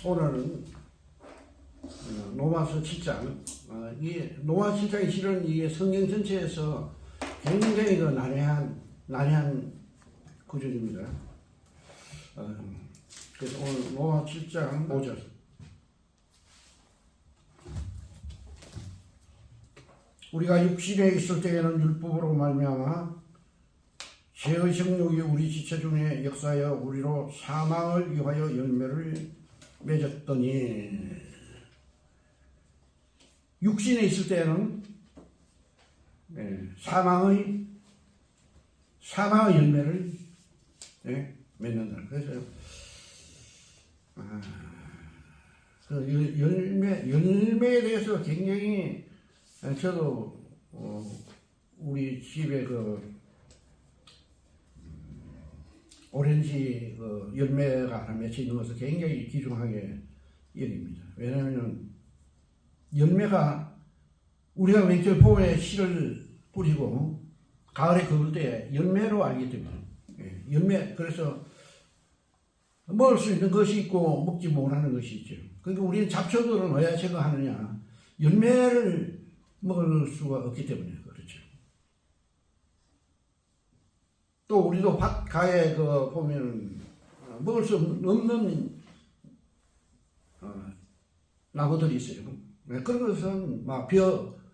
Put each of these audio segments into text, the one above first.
오늘은 로마서 7장, 이 로마 7장이 실은 이게 성경 전체에서 굉장히 그 난해한 구절입니다. 그래서 오늘 로마 7장 5절. 우리가 육신에 있을 때에는 율법으로 말미암아 죄의 정욕이 우리 지체 중에 역사하여 우리로 사망을 유하여 열매를 맺었더니, 육신에 있을 때는 사망의 열매를 맺는다. 그래서 그 열매에 대해서 굉장히 저도 우리 집에 그 오렌지 그 열매가 하나 맺혀 있는 것을 굉장히 귀중하게 여깁니다. 왜냐하면 열매가 우리가 맨 처음 봄에 씨를 뿌리고 가을에 거울 때 열매로 알기 때문에, 열매, 그래서 먹을 수 있는 것이 있고 먹지 못하는 것이 있죠. 그러니까 우리는 잡초들은 왜 제거하느냐? 열매를 먹을 수가 없기 때문에 그렇죠. 또 우리도 밭가에 그 보면 먹을 수 없는 나무들이 있어요. 그런 것은 막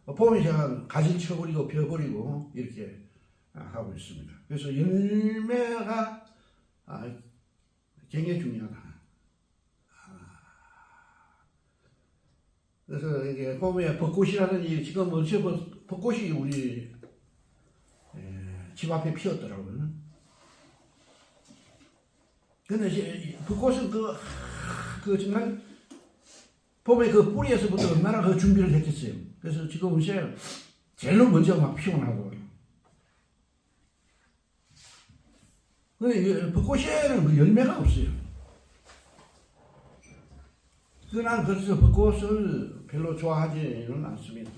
봄에 제가 가지를 쳐버리고 벼버리고 이렇게 하고 있습니다. 그래서 열매가 굉장히 중요하다. 그래서 이게 봄에 벚꽃이라든지 지금 어제 벚꽃이 우리 집 앞에 피었더라고요. 근데 벚꽃은 그 정말 봄에 그 뿌리에서부터 얼마나 그 준비를 했겠어요. 그래서 지금 이제 제일 먼저 막 피어나고. 근데 벚꽃에는 그 열매가 없어요. 난 그래서 벚꽃을 별로 좋아하지는 않습니다.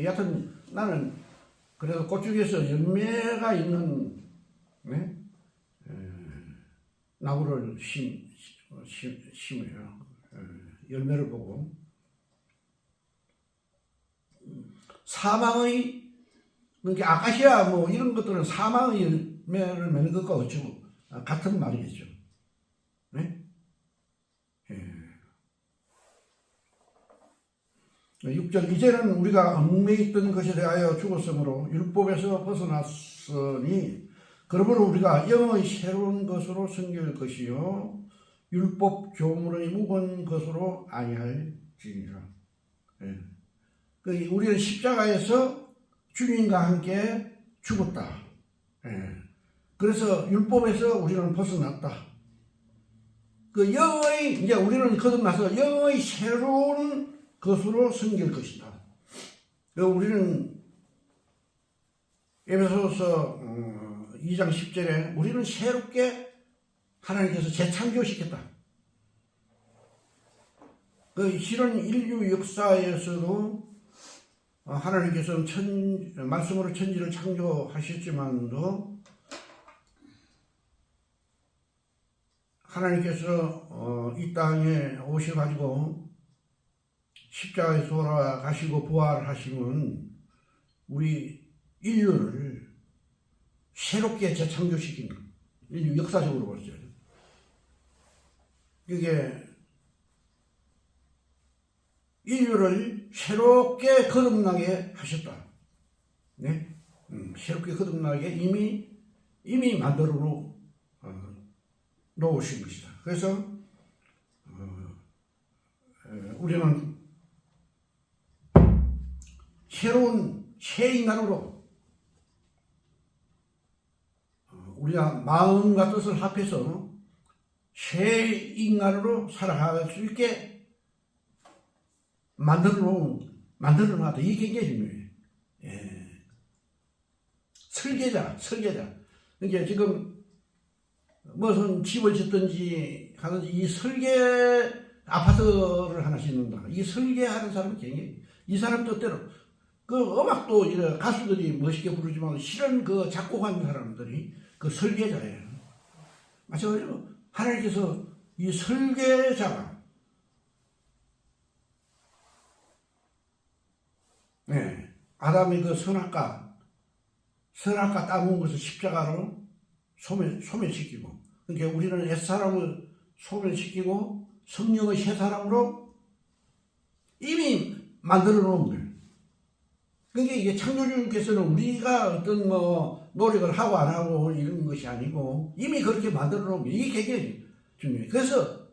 여하튼 나는 그래서 꽃 중에서 열매가 있는 나무를 심어요. 열매를 보고 사망의, 그러니까 아카시아 뭐 이런 것들은 사망의 열매를 맺는 것과 어쩌고 같은 말이겠죠. 네? 6절, 이제는 우리가 얽매여 있던 것에 대하여 죽었으므로 율법에서 벗어났으니 그러므로 우리가 영의 새로운 것으로 섬길 것이요 율법 조문의 묵은 것으로 아니할지니라. 우리는 십자가에서 주님과 함께 죽었다. 그래서 율법에서 우리는 벗어났다. 이제 우리는 거듭나서 영의 새로운 것으로 섬길 것이다. 우리는 에베소서 2장 10절에 우리는 새롭게 하나님께서 재창조시켰다. 실은 인류 역사에서도 하나님께서 말씀으로 천지를 창조하셨지만도 하나님께서 이 땅에 오셔가지고 십자가에 돌아가시고 부활하시면 우리 인류를 새롭게 재창조시킨 것. 인류 역사적으로 보죠. 이게 인류를 새롭게 거듭나게 하셨다. 네? 새롭게 거듭나게 이미 만들어 놓으신 것이다. 그래서 우리는 새로운 새 인간으로 우리가 마음과 뜻을 합해서 새 인간으로 살아갈 수 있게 만들어 놨다. 이게 굉장히 중요해요. 설계자. 그러니까 지금 무슨 집을 짓든지 하든지 이 설계 아파트를 하나 짓는다. 이 설계하는 사람은 굉장히, 이 사람 뜻대로 그 음악도 이런 가수들이 멋있게 부르지만 실은 그 작곡하는 사람들이 그 설계자예요. 마찬가지로 하나님께서 이 설계자가 아담의 그 선악과 따먹은 것을 십자가로 소멸시키고, 그러니까 우리는 옛사람을 소멸시키고 성령의 새 사람으로 이미 만들어 놓은 거예요. 그러니까 이게 창조주께서는 우리가 어떤 노력을 하고 안 하고 이런 것이 아니고 이미 그렇게 만들어 놓은 거예요. 이게 굉장히 중요해요. 그래서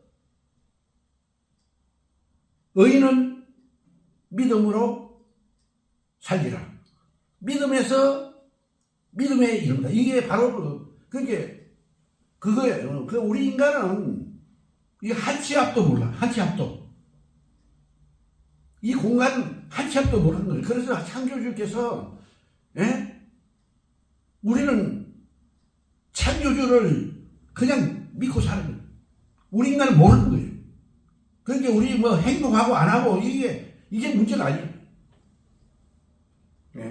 의인은 믿음으로 살리라. 믿음에서 믿음에 이른다. 이게 바로 그게 그거예요. 우리 인간은 이 한 치 앞도 몰라. 한 치 앞도. 이 공간 한 치 앞도 모르는 거예요. 그래서 창조주께서 우리는 창조주를 그냥 믿고 사는 거예요. 우리 인간은 모르는 거예요. 그러니까 우리 행동하고 안 하고 이게 문제가 아니에요.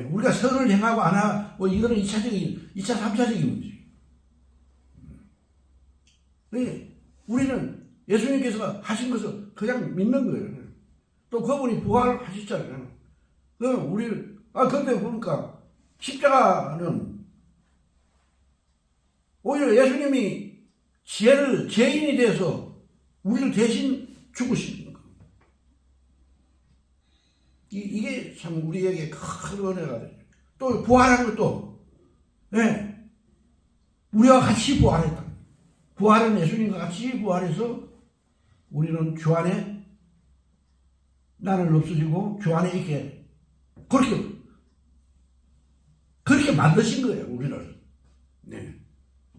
우리가 선을 행하고 안 하고 이거는 2차, 3차적인 문제예요. 우리는 예수님께서 하신 것을 그냥 믿는 거예요. 또 그분이 부활하셨잖아요. 근데 보니까 십자가는 오히려 예수님이 죄인이 돼서 우리를 대신 죽으시는 거예요. 이게 참 우리에게 큰 은혜가 돼요. 또 부활한 것도, 우리와 같이 부활했다. 부활은 예수님과 같이 부활해서 우리는 주 안에 나는 없어지고 주 안에 있게 그렇게 만드신 거예요, 우리를.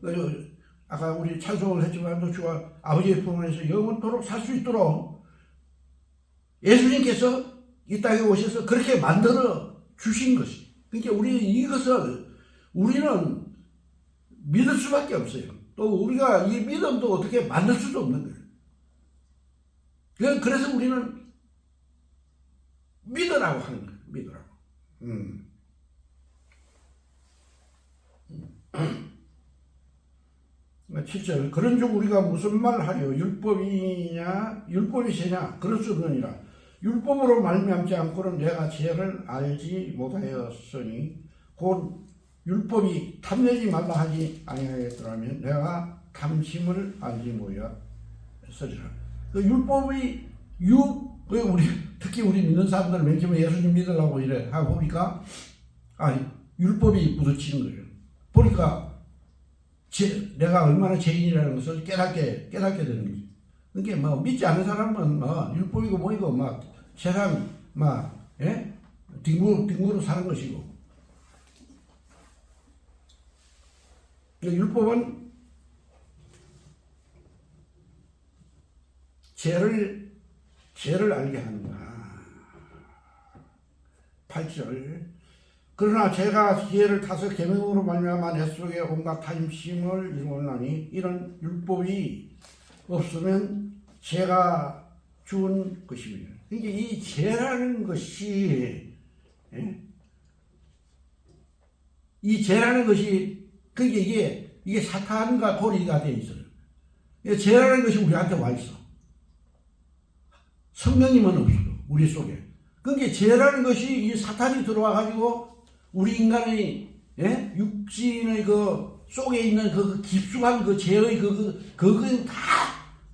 그래서 아까 우리 찬송을 했지만 주가 아버지의 품 안에서 영원토록 살 수 있도록 예수님께서 이 땅에 오셔서 그렇게 만들어 주신 것이. 그러니까 이것을 우리는 믿을 수밖에 없어요. 또 우리가 이 믿음도 어떻게 만들 수도 없는 거예요. 그래서 우리는 믿으라고 하는 거예요. 믿으라고. 7절 그런즉 우리가 무슨 말하려 율법이 죄냐 그럴 수 없느니라. 율법으로 말미암지 않고는 내가 죄를 알지 못하였으니 곧 율법이 탐내지 말라 하지 아니하였더라면 내가 탐심을 알지 못하였으리라. 율법이 특히 우리 믿는 사람들 맨 처음에 예수님 믿으려고 이래 하고 보니까 율법이 부딪히는 거예요. 보니까 내가 얼마나 죄인이라는 것을 깨닫게 되는 거죠. 그러니까 믿지 않는 사람은 율법이고 뭐이고 세상 뒹구로 사는 것이고, 율법은 죄를 알게 하는가. 8절 그러나 제가 기회를 타서 계명으로 말미암아 내 속에 온갖 탐심을 이루었나니 이런 율법이 없으면 죄가 죽은 것입니다. 그러니까 이 죄라는 것이 그러니까 이게 사탄과 고리가 되어 있어요. 죄라는 것이 우리한테 와 있어. 성령님은 없어요, 우리 속에. 그러니까 죄라는 것이 이 사탄이 들어와 가지고 우리 인간의 육신의 그 속에 있는 그 깊숙한 그 죄의 그거 다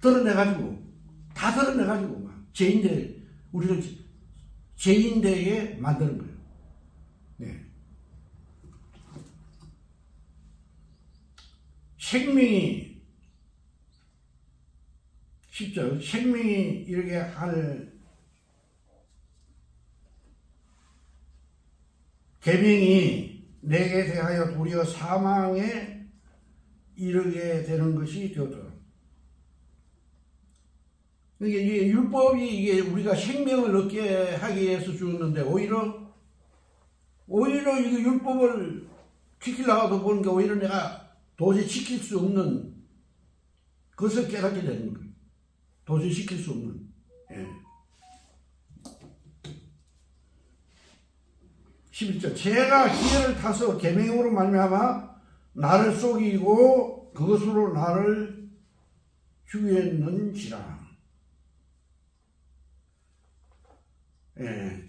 드러내가지고 우리를 죄인되게 만드는 거예요. 생명이 10절 생명이 이렇게 할 계명이 내게 대하여 도리어 사망에 이르게 되는 것이 되었더라. 그러니까 이게 율법이 우리가 생명을 얻게 하기 위해서 주었는데 오히려 이거 율법을 지키려고 보니까 오히려 내가 도저히 지킬 수 없는 것을 깨닫게 되는 거예요. 도저히 지킬 수 없는. 11절 제가 기회를 타서 계명으로 말미암아 나를 속이고 그것으로 나를 주였는지라. 예.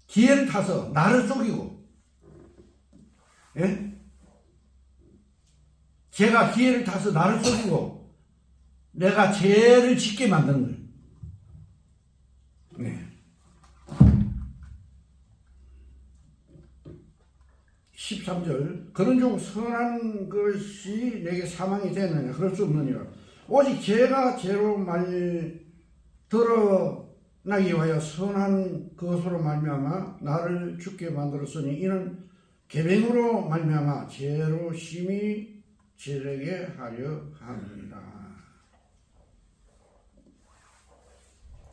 기회를 타서 나를 속이고, 예? 제가 기회를 타서 나를 속이고 내가 죄를 짓게 만드는 거예요. 네. 13절 그런즉 선한 것이 내게 사망이 되느냐 그럴 수 없느니라. 오직 죄가 죄로 드러나기 위하여 선한 것으로 말미암아 나를 죽게 만들었으니 이는 계명으로 말미암아 죄로 심히 죄되게 하려 함이라.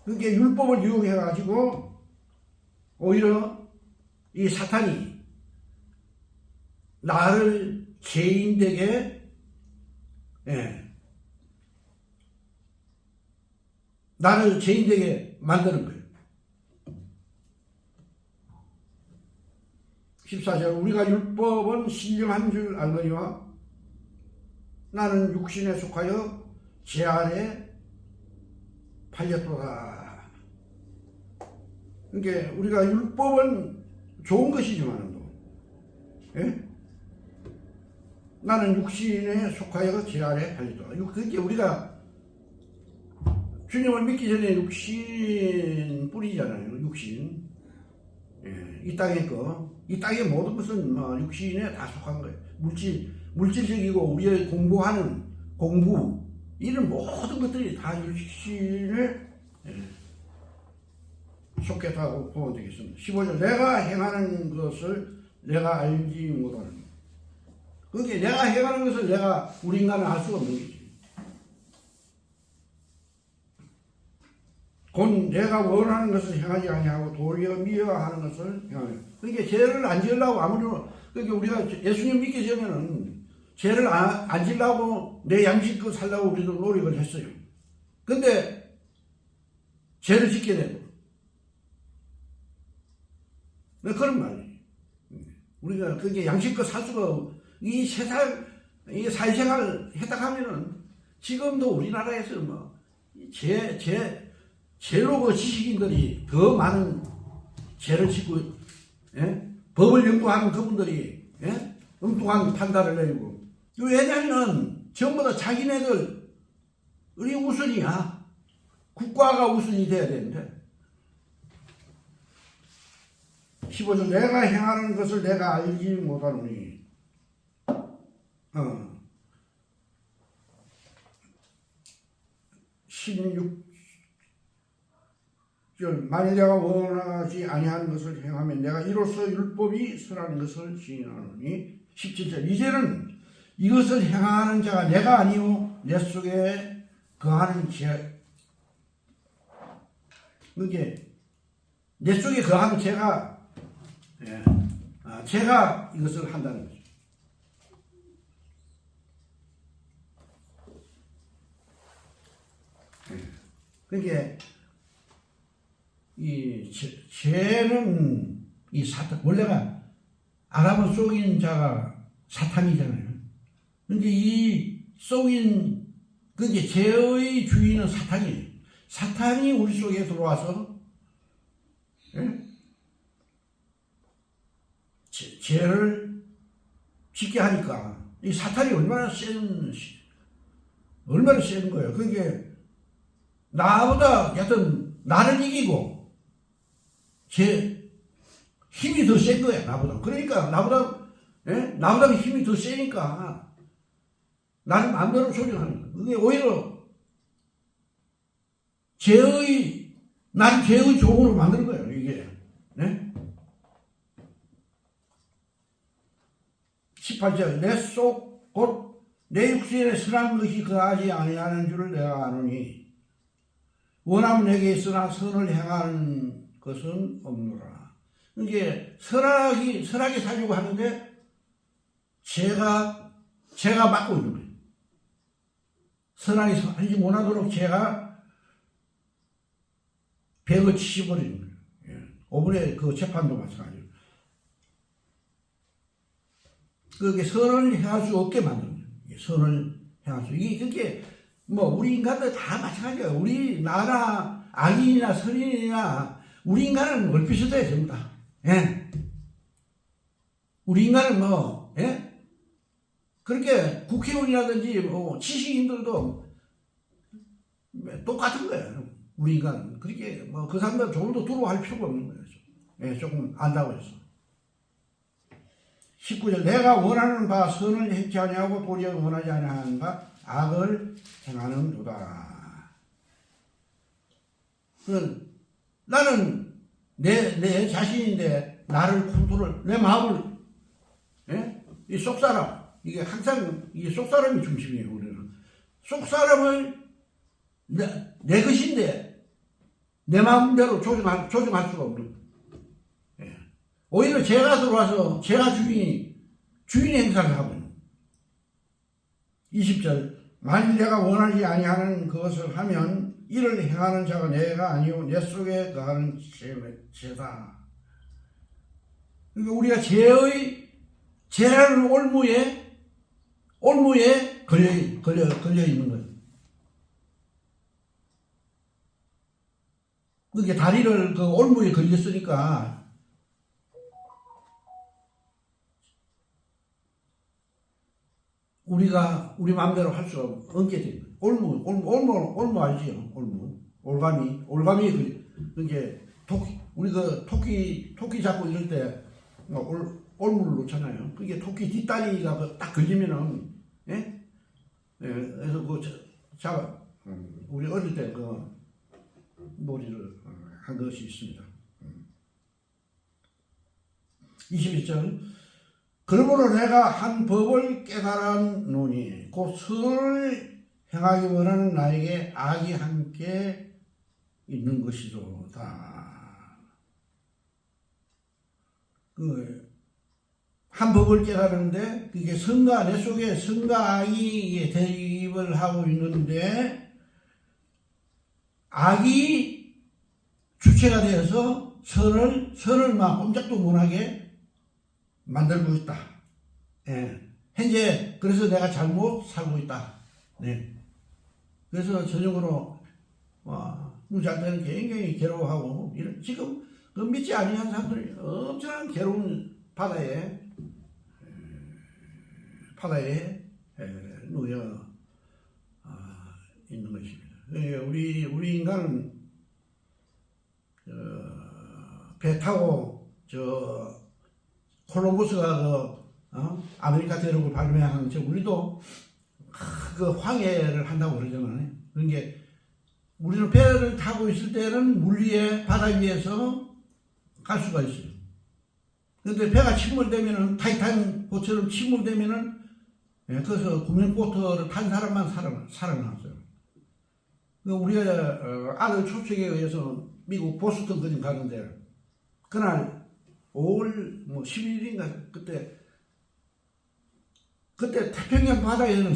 그게 율법을 이용해 가지고 오히려 이 사탄이 나를 죄인되게, 나를 죄인되게 만드는 거예요. 14절 우리가 율법은 신령한 줄 알거니와 나는 육신에 속하여 죄 아래 팔렸도다. 그러니까 우리가 율법은 좋은 것이지만 나는 육신에 속하여 죄 아래 팔렸도다. 그러니까 우리가 주님을 믿기 전에 육신 뿌리잖아요. 육신. 이 땅의 이 땅의 모든 것은 육신에 다 속한 거예요. 물질적이고 우리의 공부하는 공부, 이런 모든 것들이 다 육신에 속했다고 보면 되겠습니다. 15절 내가 행하는 것을 내가 알지 못하는. 그러니까 내가 행하는 것을 우리 인간은 알 수가 없는 거지. 곧 내가 원하는 것을 행하지 아니하고 도리어 미워하는 것을 행하는. 그러니까 죄를 안 지으려고 그러니까 우리가 예수님 믿기 전에는 죄를 안 지으려고 내 양식껏 살려고 우리도 노력을 했어요. 근데 죄를 짓게 되고 그런 말이에요. 우리가 그게 양식껏 살 수가 없고 이 세상 이 사회생활을 했다 하면은 지금도 우리나라에서 죄로 지식인들이 더 많은 죄를 짓고, 법을 연구하는 그분들이, 엉뚱한 판단을 내리고. 왜냐하면 전부 다 자기네들이 우선이야. 국가가 우선이 돼야 되는데. 15절 내가 행하는 것을 내가 알지 못하노니. 16절 만일 내가 원하지 아니하는 것을 행하면 내가 이로써 율법이 선한 것을 시인하노니. 17절 이제는 이것을 행하는 자가 내가 아니오 내 속에 거하는 죄. 그게 내 속에 거하는 죄가 제가 이것을 한다는 거죠. 그러니까 이 죄는 이 사탄, 원래가 아람을 속인 자가 사탄이잖아요. 근데 이 속인, 그게 죄의 주인은 사탄이에요. 사탄이 우리 속에 들어와서, 죄를 짓게 하니까, 이 사탄이 얼마나 센 거예요. 그게 나보다, 여튼, 나를 이기고, 힘이 더 센 거야, 나보다. 그러니까, 나보다 힘이 더 세니까, 나는 마음대로 조정하는 거야. 그게 오히려, 나를 죄의 종으로 만드는 거예요, 이게. 18절, 내 속, 곧, 내 육신에 선한 것이 거하지 아니하는 줄을 내가 아노니, 원하면 내게 있으나 선을 행하는 것은 없노라. 이게 선하게 살려고 하는데 제가 막고 있는 거예요. 선하게 살지 못하도록 제가 벽을 치버리는 거예요. 5분의 그 재판도 마찬가지로. 그게 선을 행할 수 없게 만드는 거예요. 선을 행할 수. 이게 그게 뭐 우리 인간들 다 마찬가지야. 우리 나나 악인이나 선인이나 우리 인간은 얼핏슷해 전부 다. 예. 우리 인간은 뭐 예? 그렇게 국회의원이라든지 뭐 지식인들도 똑같은 거예요. 우리 인간은 그렇게 뭐 그 사람들 조금도 두려워할 필요가 없는 거예요. 예, 조금 안다고 해서. 19절 내가 원하는 바 선을 행치 아니하고 도리어 원하지 아니하는 바 악을 행하는도다. 나는 내 자신인데 나를 컨트롤, 내 마음을 예? 이 속사람 이게 항상 이게 속사람이 중심이에요. 우리는 속사람을 내 것인데 내 마음대로 조종할 수가 없는. 예. 오히려 제가 들어와서 제가 주인의 행사를 하고 있는. 20절 만일 내가 원하지 아니하는 그것을 하면 이를 행하는 자가 내가 아니오 내 속에 거하는 죄다. 그러니까 우리가 죄라는 올무에 걸려 있는 거예요. 그게 다리를 그 올무에 걸렸으니까 우리가 우리 마음대로 할 수가 없게 됩니다. 올무 알지요? 올감이 그게 우리 그 토끼 잡고 이럴 때 올무를 놓잖아요. 그게 토끼 뒷다리가 딱 걸리면은 예? 예, 그래서 그 잡아 우리 어릴 때 그 놀이를 한 것이 있습니다. 21절 그러므로 내가 한 법을 깨달았노니 곧 선을 행하기 원하는 나에게 악이 함께 있는 것이로다. 한 법을 깨달았는데 그게 내 속에 선과 악이 대립을 하고 있는데 악이 주체가 되어서 선을 막 꼼짝도 못하게 만들고 있다. 예. 현재 그래서 내가 잘못 살고 있다. 네. 그래서 전형으로 누잘 때는 굉장히 괴로워하고 지금 그 믿지 아니한 사람들이 엄청난 괴로운 바다에 놓여 있는 것입니다. 우리 인간은 배 타고 콜럼버스가 아메리카 대륙을 발명한 우리도 그 황해를 한다고 그러잖아요. 그러니까 우리는 배를 타고 있을 때는 물 위에 바다 위에서 갈 수가 있어요. 그런데 배가 침몰되면은 타이탄호처럼 침몰되면은 거기서 구명보트를 탄 사람만 살아났어요. 우리가 아들 초청에 의해서 미국 보스턴까지 가는데 그날 5월 11일인가 그때 태평양 바다에는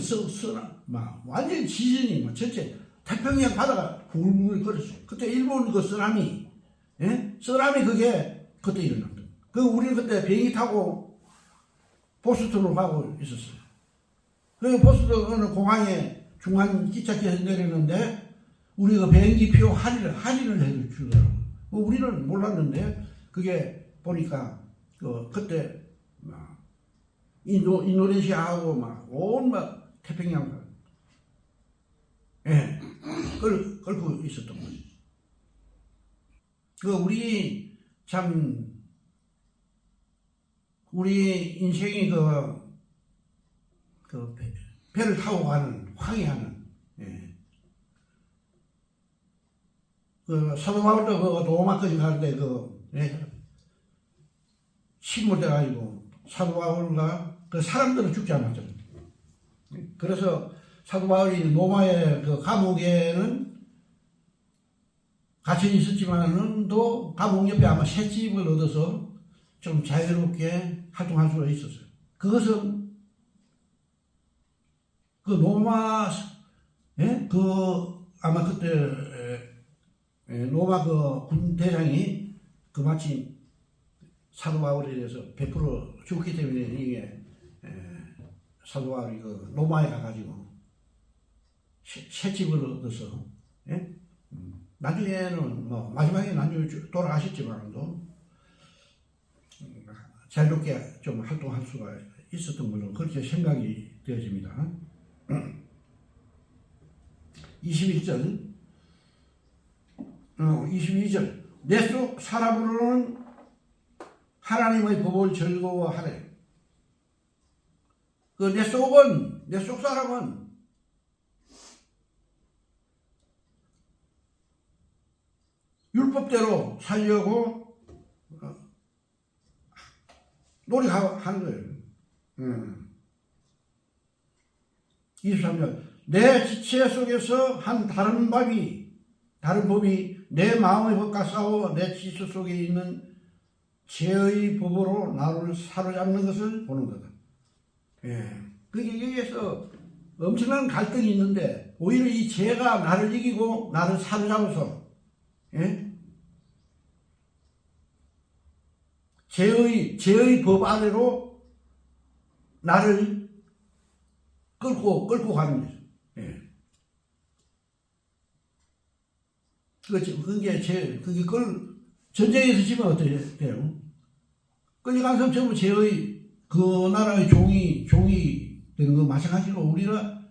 완전히 지진이 전체 태평양 바다가 굴굴 거렸어요. 그때 일본 그 쓰나미 그게 그때 일어났거든요. 우리는 그때 비행기 타고 보스턴으로 가고 있었어요. 그 보스턴 공항에 중간 기차역에서 내렸는데 우리가 비행기 표 할인을 해주더라고요. 우리는 몰랐는데 그게 보니까 그때 인도네시아하고 온갖 태평양 끌고 있었던 거죠. 우리 인생이 배를 타고 가는 황해하는 사도 바울도 로마까지 가는데 침몰돼가지고 사도 바울과 사람들은 죽지 않았죠. 그래서 사도 바울이 로마의 감옥에는 갇혀 있었지만은 또 감옥 옆에 아마 셋집을 얻어서 좀 자유롭게 활동할 수가 있었어요. 그것은 로마 아마 그때 로마 군 대장이 마치 사도 바울에 대해서 100% 죽기 때문에 이게 사도 바울이 로마에 가가지고 새 집을 얻어서, 예? 나중에는 뭐 마지막에 나중에 돌아가셨지만도 자유롭게 좀 활동할 수가 있었던 걸로 그렇게 생각이 되어집니다. 21절, 22절. 내 속 사람으로는 하나님의 법을 즐거워하래. 그 내 속 사람은 율법대로 살려고 노력하는 거예요. 23절. 내 지체 속에서 한 다른 법이 내 마음의 법과 싸워 내 지체 속에 있는 죄의 법으로 나를 사로잡는 것을 보는 거다. 예. 그게 여기에서 엄청난 갈등이 있는데 오히려 이 죄가 나를 이기고 나를 사로잡아서, 예? 죄의 법 아래로 나를 끌고 가는 거죠. 예. 그게 전쟁에서 지면 어떻게 돼요? 끌려간 사람 전부 죄의, 그 나라의 종이 되는 거 마찬가지로 우리가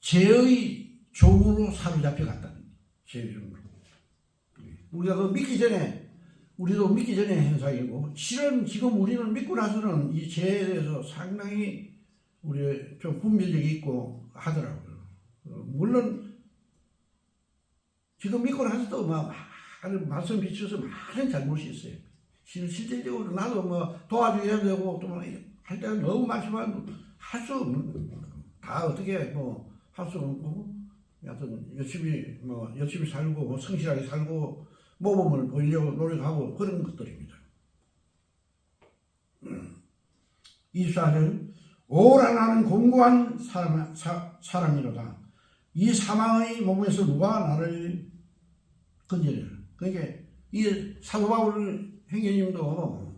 죄의 종으로 사로잡혀갔다는 거예요. 죄의 종으로. 우리가 그 우리도 믿기 전에 현상이고, 실은 지금 우리는 믿고 나서는 이 죄에 대해서 상당히 우리 좀 분별력이 있고 하더라고요. 물론 지금 믿고 나서도 많은 말씀 비춰서 많은 잘못이 있어요. 실질적으로 나도 뭐 도와줘야 되고 또 할 때는 너무 많지만 할 수 없는, 다 어떻게 뭐 할 수 없고, 여하튼 열심히 살고 성실하게 살고 모범을 보이려고 노력하고 그런 것들입니다. 24절. 오라 나는 공고한 사람이로다. 이 사망의 몸에서 누가 나를 건져내라. 그러니까 이 사도 바울 행여님도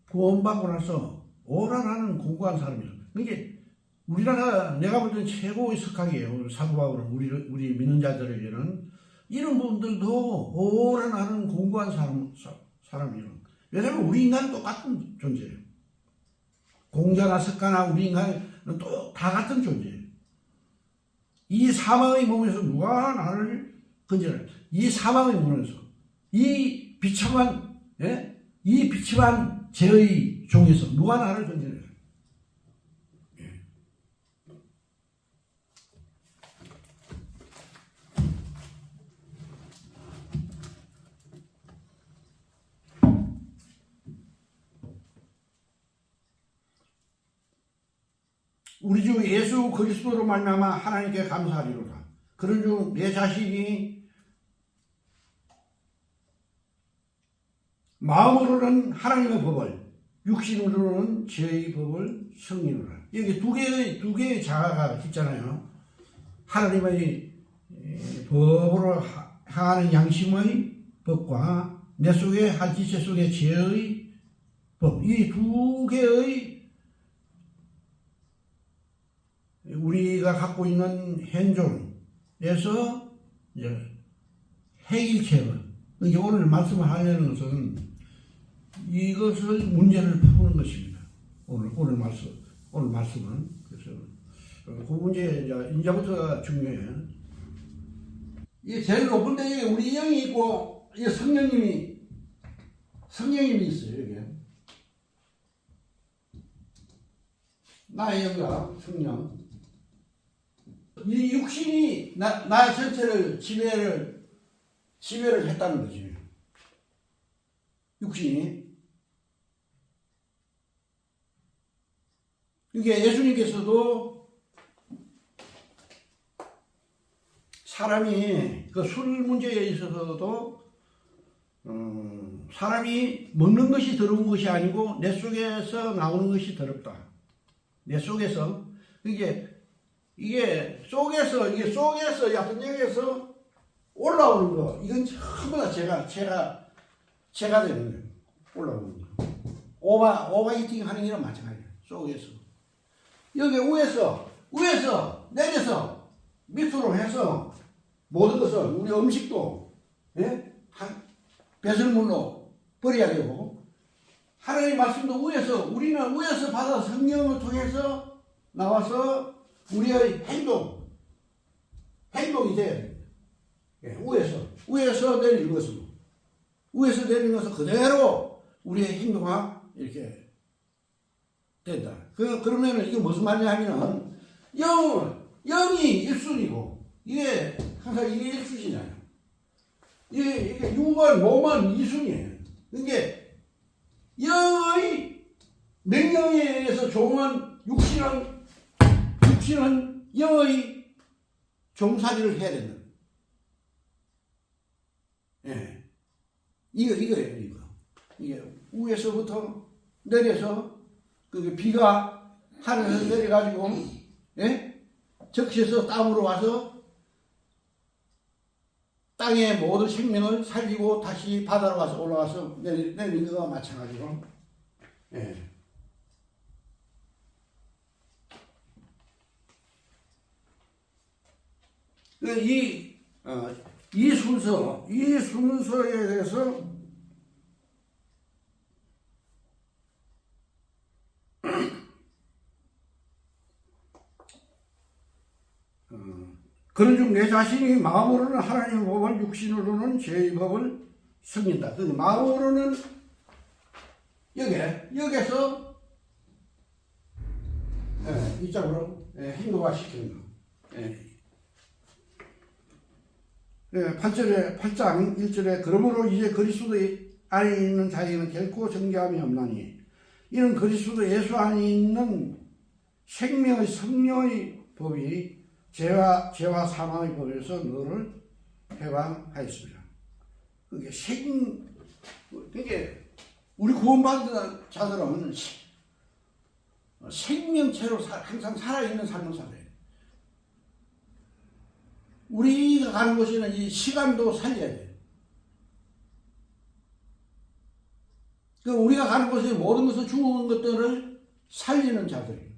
구원받고 나서 오라 나는 공고한 사람이로다. 그러니까 우리나라 내가 볼 때는 최고의 석학이에요. 사도 바울은 우리 믿는 자들에게는 이런 분들도 오라 나는 공고한 사람이에요. 왜냐하면 우리 인간은 똑같은 존재예요. 공자나 석가나 우리 인간은 또 다 같은 존재예요. 이 사망의 몸에서 누가 나를 건져라. 이 사망의 몸에서 이 비참한 죄의 종에서 누가 나를 건져라. 우리 주 예수 그리스도로 말미암아 하나님께 감사하리로다. 그런 중 내 자신이 마음으로는 하나님의 법을, 육신으로는 죄의 법을 승리노라. 여기 두 개의 자아가 있잖아요. 하나님의 법으로 향하는 양심의 법과 내 속에 한 지체 속에 죄의 법, 이 두 개의 우리가 갖고 있는 현존에서 해일체험, 오늘 말씀을 하려는 것은 이것을 문제를 푸는 것입니다. 오늘 말씀은 그래서 그 문제 이제부터가 중요해요. 이게 제일 높은 데에 우리 영이 있고 이게 성령님이 있어요. 여기 나의 영과 성령. 이 육신이 나의 전체를 지배를 했다는 거지. 육신이. 그러니까 예수님께서도 사람이 그 술 문제에 있어서도 사람이 먹는 것이 더러운 것이 아니고 내 속에서 나오는 것이 더럽다. 내 속에서. 이게 속에서 얕은 영에서 올라오는 거, 이건 전부 다 제가 되는 거예요. 올라오는 거. 오버히팅 하는 게랑 마찬가지예요. 속에서. 여기 위에서 내려서 밑으로 해서 모든 것을 우리 음식도 예? 배설물로 버려야 되고 하나님의 말씀도 위에서 우리는 위에서 받아 성령을 통해서 나와서 우리의 행동이 돼야 됩니다. 예, 위에서 내리는 것으로 위에서 내리는 것은 그대로 우리의 행동화 이렇게 된다. 그러면은 이게 무슨 말이냐면은 영이 1순위고 이게 항상 이게 1순위잖아요. 이게 육은 몸은 2순위예요. 그러니까 영의 명령에 의해서 종은 육신은 영의 종살이를 해야 된다. 예. 이거예요, 이거. 이게 위에서부터 내려서, 그게 비가 하늘에서 내려가지고, 예? 적시에서 땅으로 와서 땅의 모든 생명을 살리고 다시 바다로 가서 올라가서 내린 거와 마찬가지로, 예. 이 순서에 대해서 그런즉 내 자신이 마음으로는 하나님의 법을 육신으로는 죄의 법을 섬긴다. 그 마음으로는 여기에서 이쪽으로 행동화시키는 거. 8장 1절에 그러므로 이제 그리스도 안에 있는 자에게는 결코 정죄함이 없나니 이는 그리스도 예수 안에 있는 생명의 성령의 법이 죄와 사망의 법에서 너를 해방하였습니다. 그게 그게 우리 구원받은 자들은 생명체로 항상 살아있는 삶을 살아요. 우리가 가는 곳에는 이 시간도 살려야 돼요. 우리가 가는 곳에 모든 것을 죽은 것들을 살리는 자들이에요.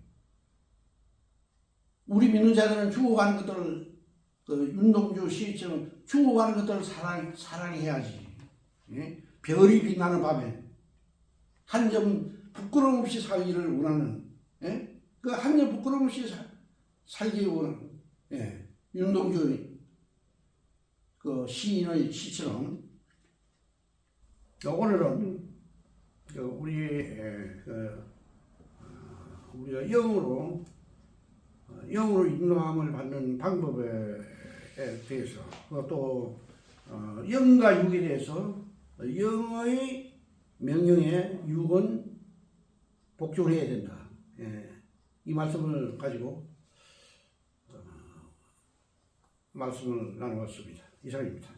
우리 믿는 자들은 죽어가는 것들을 윤동주 시처럼 죽어가는 것들을 사랑해야지. 예? 별이 빛나는 밤에 한 점 부끄러움 없이 살기를 원하는, 예? 그 한 점 부끄러움 없이 살기 원하는, 예. 윤동주 그 시인의 시처럼 오늘은 우리가 영으로 인도함을 받는 방법에 대해서 또 영과 육에 대해서 영의 명령에 육은 복종을 해야 된다. 이 말씀을 가지고 말씀을 나누었습니다. 이상입니다.